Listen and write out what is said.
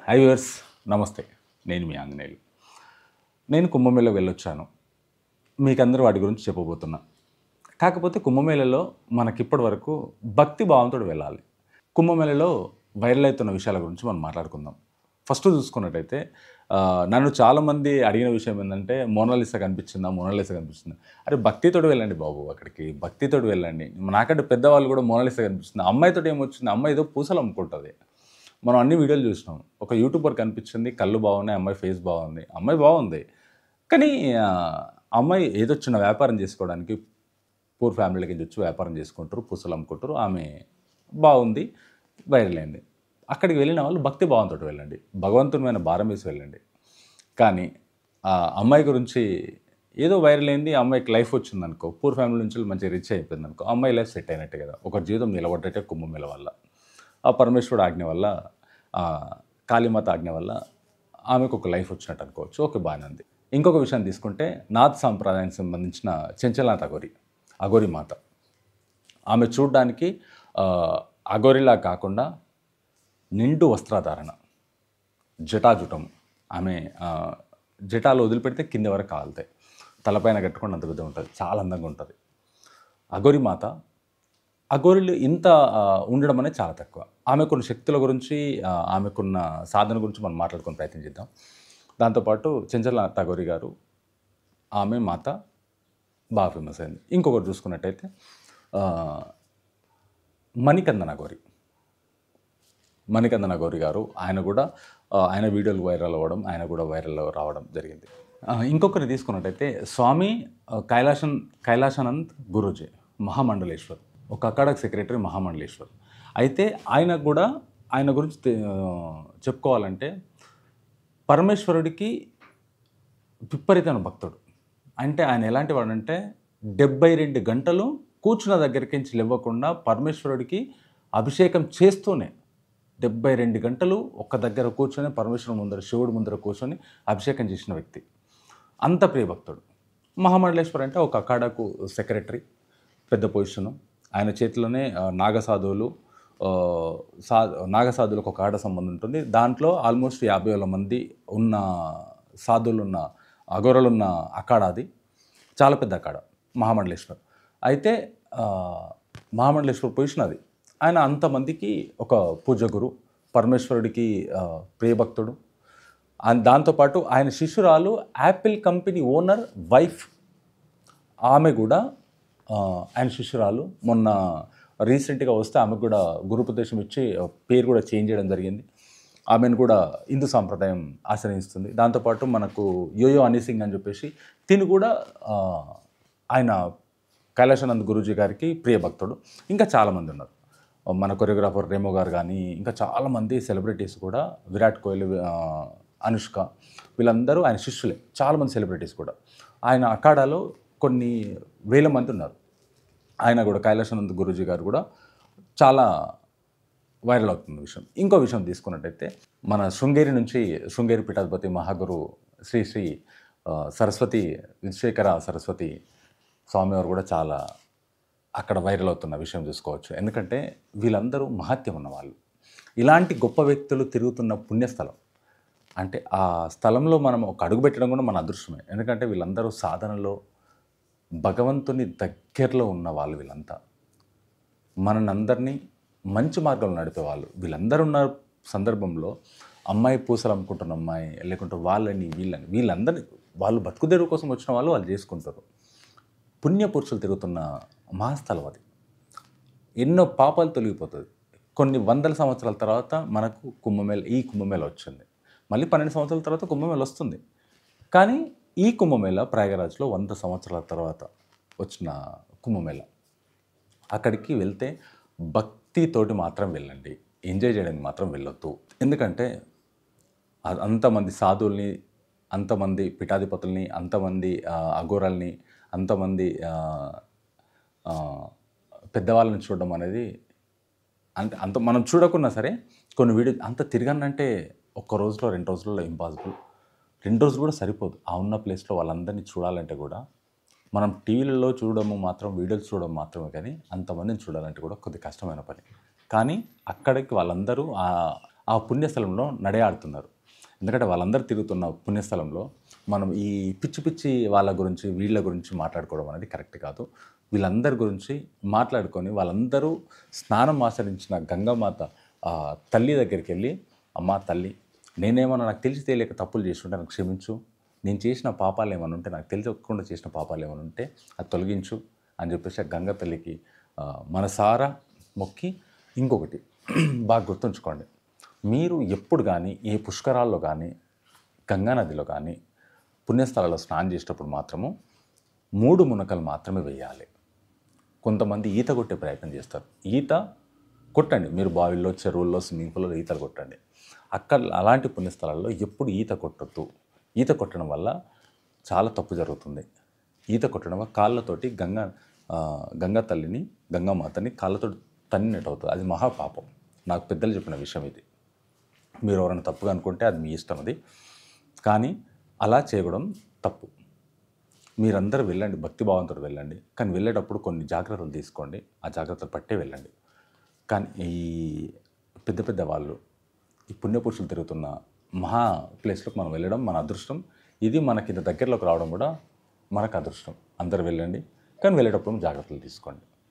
High viewers, నమస్తే. నేను మీ ఆంజనేయులు. నేను కుంభమేళకు వెళ్ళొచ్చాను. మీకందరూ వాటి గురించి చెప్పబోతున్నా. కాకపోతే కుంభమేళలో మనకిప్పటి వరకు భక్తి భావంతోటి వెళ్ళాలి. కుంభమేళలో వైరల్ అవుతున్న విషయాల గురించి మనం మాట్లాడుకుందాం. ఫస్ట్ చూసుకున్నట్టయితే నన్ను చాలామంది అడిగిన విషయం ఏంటంటే, మోనాలిసా కనిపించిందా? మోనాలిసా కనిపించిందా? అరే భక్తితోటి వెళ్ళండి బాబు అక్కడికి. భక్తితోటి వెళ్ళండి. నాకంటే పెద్దవాళ్ళు కూడా మోనాలిసా కనిపిస్తుంది. అమ్మాయితోటి ఏమొచ్చింది? అమ్మాయి ఏదో పూసలు అమ్ముకుంటుంది. మనం అన్ని వీడియోలు చూసినాం. ఒక యూట్యూబర్ కనిపించింది. కళ్ళు బాగున్నాయి. అమ్మాయి ఫేస్ బాగుంది. అమ్మాయి బాగుంది. కానీ అమ్మాయి ఏదో చిన్న వ్యాపారం చేసుకోవడానికి పూర్ ఫ్యామిలీకి వచ్చి వ్యాపారం చేసుకుంటారు. పూసలు అమ్ముకుంటారు. ఆమె బాగుంది. వైరల్ అయింది. అక్కడికి వెళ్ళిన వాళ్ళు భక్తి భావంతో వెళ్ళండి. భగవంతుని మీద భారం వేసి వెళ్ళండి. కానీ ఆ అమ్మాయి గురించి ఏదో వైరల్ అయింది. ఆ అమ్మాయికి లైఫ్ వచ్చిందనుకో, పూర్ ఫ్యామిలీ నుంచి మంచిగా రిచ్ అయిపోయిందనుకో, అమ్మాయి లైఫ్ సెట్ అయినట్టే కదా. ఒక జీవితం నిలబడ్డట్టే కుంభమేళ వల్ల. ఆ పరమేశ్వరుడు ఆజ్ఞ వల్ల, కాళీమాత ఆజ్ఞ వల్ల ఆమెకు ఒక లైఫ్ వచ్చినట్టు అనుకోవచ్చు. ఓకే, బాగానే ఉంది. ఇంకొక విషయం తీసుకుంటే నాథ్ సాంప్రదాయానికి సంబంధించిన చెంచలనాథ్ అఘోరి మాత. ఆమె చూడ్డానికి అఘోరిలా కాకుండా నిండు వస్త్రధారణ, జటాజుటం. ఆమె జటాలు వదిలిపెడితే కింద వరకు కాలుతాయి. తలపైన కట్టుకొని అంత పెద్ద ఉంటుంది. చాలా అందంగా ఉంటుంది అఘోరి మాత. అఘోరీలు ఇంత ఉండడం అనేది చాలా తక్కువ. ఆమెకున్న శక్తుల గురించి, ఆమెకున్న సాధన గురించి మనం మాట్లాడుకునే ప్రయత్నం చేద్దాం. దాంతోపాటు చెంచలనాథ్ అఘోరి గారు, ఆమె మాత బాగా ఫేమస్ అయింది. ఇంకొకటి చూసుకున్నట్టయితే మణికందన్ అఘోరి గారు, ఆయన కూడా ఆయన వీడియోలు వైరల్ అవ్వడం, ఆయన కూడా వైరల్ రావడం జరిగింది. ఇంకొకరిని తీసుకున్నట్టయితే స్వామి కైలాసానంద్ గురూజీ మహామండలేశ్వర్, ఒక అకాడక్ సెక్రటరీ మహామండలేశ్వర్. అయితే ఆయన గురించి చెప్పుకోవాలంటే పరమేశ్వరుడికి విపరీతమైన భక్తుడు. అంటే ఆయన ఎలాంటి వాడంటే 72 గంటలు కూర్చున్న దగ్గరికి నుంచి లేవకుండా పరమేశ్వరుడికి అభిషేకం చేస్తూనే 72 గంటలు ఒక్క దగ్గర కూర్చొని పరమేశ్వరుడు ముందర, శివుడు ముందర కూర్చొని అభిషేకం చేసిన వ్యక్తి. అంత ప్రియభక్తుడు. మహామండలేశ్వర్ అంటే ఒక అఖాడాకు సెక్రటరీ, పెద్ద పొజిషను. ఆయన చేతిలోనే నాగసాధులకు ఒక ఆడ సంబంధం ఉంటుంది. దాంట్లో ఆల్మోస్ట్ 50,000 మంది ఉన్న సాధువులున్న, అఘోరలున్న అఖాడాది. చాలా పెద్ద అఖాడ మహామండలేశ్వర్. అయితే మహామండలేశ్వర్ పొజిషన్ అది. ఆయన అంతమందికి ఒక పూజ గురు, పరమేశ్వరుడికి ప్రియభక్తుడు. దాంతోపాటు ఆయన శిష్యురాలు యాపిల్ కంపెనీ ఓనర్ వైఫ్, ఆమె కూడా ఆయన శిష్యురాలు. మొన్న రీసెంట్గా వస్తే ఆమెకు కూడా గురుపదేశం ఇచ్చి పేరు కూడా చేంజ్ చేయడం జరిగింది. ఆమెను కూడా హిందూ సాంప్రదాయం ఆశ్రయిస్తుంది. దాంతోపాటు మనకు యోయో హనీ సింగ్ అని చెప్పేసి తిను కూడా ఆయన కైలాసానంద్ గురూజీ గారికి ప్రియభక్తుడు. ఇంకా చాలామంది ఉన్నారు. మన కొరియోగ్రాఫర్ రేమో గారు కానీ, ఇంకా చాలామంది సెలబ్రిటీస్ కూడా, విరాట్ కోహ్లీ, అనుష్క, వీళ్ళందరూ ఆయన శిష్యులే. చాలామంది సెలబ్రిటీస్ కూడా ఆయన అఖాడాలో కొన్ని వేల మంది ఉన్నారు. ఆయన కూడా కైలాసానంద్ గురూజీ గారు కూడా చాలా వైరల్ అవుతున్న విషయం. ఇంకో విషయం తీసుకున్నట్టయితే మన శృంగేరి పీఠాధిపతి మహాగురు శ్రీ శ్రీ సరస్వతి విశ్వేశ్వర సరస్వతి స్వామివారు కూడా చాలా అక్కడ వైరల్ అవుతున్న విషయం చూసుకోవచ్చు. ఎందుకంటే వీళ్ళందరూ మహత్యం ఉన్నవాళ్ళు. ఇలాంటి గొప్ప వ్యక్తులు తిరుగుతున్న పుణ్యస్థలం. అంటే ఆ స్థలంలో మనం ఒక అడుగు పెట్టడం కూడా మన అదృష్టమే. ఎందుకంటే వీళ్ళందరూ సాధనలో భగవంతుని దగ్గరలో ఉన్న వాళ్ళు. వీళ్ళంతా మనందరినీ మంచి మార్గంలో నడిపేవాళ్ళు. వీళ్ళందరూ ఉన్న సందర్భంలో అమ్మాయి పూసలు అమ్ముకుంటున్న అమ్మాయి, లేకుంటే వీళ్ళందరినీ వాళ్ళు బతుకుదెరువు కోసం వచ్చిన వాళ్ళు చేసుకుంటారు. పుణ్యపురుషులు తిరుగుతున్న మహాస్థలం అది. ఎన్నో పాపాలు తొలగిపోతుంది. కొన్ని వందల సంవత్సరాల తర్వాత మనకు కుంభమేళ వచ్చింది. మళ్ళీ 12 సంవత్సరాల తర్వాత కుంభమేళ వస్తుంది. కానీ ఈ కుంభమేళ ప్రయాగరాజ్లో 100 సంవత్సరాల తర్వాత వచ్చిన కుంభమేళ. అక్కడికి వెళ్తే భక్తితోటి మాత్రం వెళ్ళండి. ఎంజాయ్ చేయడానికి మాత్రం వెళ్ళొద్దు. ఎందుకంటే అంతమంది సాధువుల్ని, అంతమంది పీఠాధిపతుల్ని, అంతమంది అఘోరాల్ని, అంతమంది పెద్దవాళ్ళని చూడడం అనేది అంత మనం చూడకున్నా సరే కొన్ని వీడియో అంత తిరగనంటే ఒక్క రోజులో 2 రోజుల్లో ఇంపాసిబుల్. 2 రోజులు కూడా సరిపోదు. ఆ ఉన్న ప్లేస్లో వాళ్ళందరినీ చూడాలంటే కూడా మనం టీవీలలో చూడడము మాత్రం, వీడియోలు చూడడం మాత్రమే, కానీ అంతమందిని చూడాలంటే కూడా కొద్దిగా కష్టమైన పని. కానీ అక్కడికి వాళ్ళందరూ ఆ పుణ్యస్థలంలో నడయాడుతున్నారు. ఎందుకంటే వాళ్ళందరూ తిరుగుతున్న పుణ్యస్థలంలో మనం ఈ పిచ్చి పిచ్చి వాళ్ళ గురించి వీళ్ళ గురించి మాట్లాడుకోవడం అనేది కరెక్ట్ కాదు. వీళ్ళందరి గురించి మాట్లాడుకొని వాళ్ళందరూ స్నానం ఆచరించిన గంగామాత తల్లి దగ్గరికి వెళ్ళి, అమ్మా తల్లి, నేనేమన్నా నాకు తెలిసి తెలియక తప్పులు చేసి ఉంటే నాకు క్షమించు, నేను చేసిన పాపాలు ఏమైనా ఉంటే, నాకు తెలియకుండా చేసిన పాపాలు ఏమైనా ఉంటే అది తొలగించు అని చెప్పేసి ఆ గంగ తల్లికి మనసారా మొక్కి. ఇంకొకటి బాగా గుర్తుంచుకోండి, మీరు ఎప్పుడు కానీ ఏ పుష్కరాల్లో కానీ గంగా నదిలో కానీ పుణ్యస్థలాల్లో స్నానం చేసేటప్పుడు మాత్రము 3 మునకలు మాత్రమే వేయాలి. కొంతమంది ఈత కొట్టే ప్రయత్నం చేస్తారు. ఈత కొట్టండి, మీరు బావిల్లో, చెరువుల్లో, స్విమ్మింగ్ పూల్లో ఈతలు కొట్టండి. అక్కడ అలాంటి పుణ్యస్థలాల్లో ఎప్పుడు ఈత కొట్టొద్దు. ఈత కొట్టడం వల్ల చాలా తప్పు జరుగుతుంది. ఈత కొట్టడం వల్ల కాళ్ళతోటి గంగా తల్లిని, గంగామాతని కాళ్ళతో తన్నినట్టు అవుతుంది. అది మహాపాపం. నాకు పెద్దలు చెప్పిన విషయం ఇది. మీరు ఎవరైనా తప్పుగా అనుకుంటే అది మీ ఇష్టం అది, కానీ అలా చేయడం తప్పు. మీరందరూ వెళ్ళండి, భక్తిభావంతో వెళ్ళండి, కానీ వెళ్ళేటప్పుడు కొన్ని జాగ్రత్తలు తీసుకోండి. ఆ జాగ్రత్తలు పట్టే వెళ్ళండి. కానీ ఈ పెద్ద పెద్ద వాళ్ళు, ఈ పుణ్యపురుషులు తిరుగుతున్న మహా ప్లేస్లోకి మనం వెళ్ళడం మన అదృష్టం. ఇది మనకి ఇంత దగ్గరలోకి రావడం కూడా మనకు అదృష్టం. అందరూ వెళ్ళండి, కానీ వెళ్ళేటప్పుడు జాగ్రత్తలు తీసుకోండి.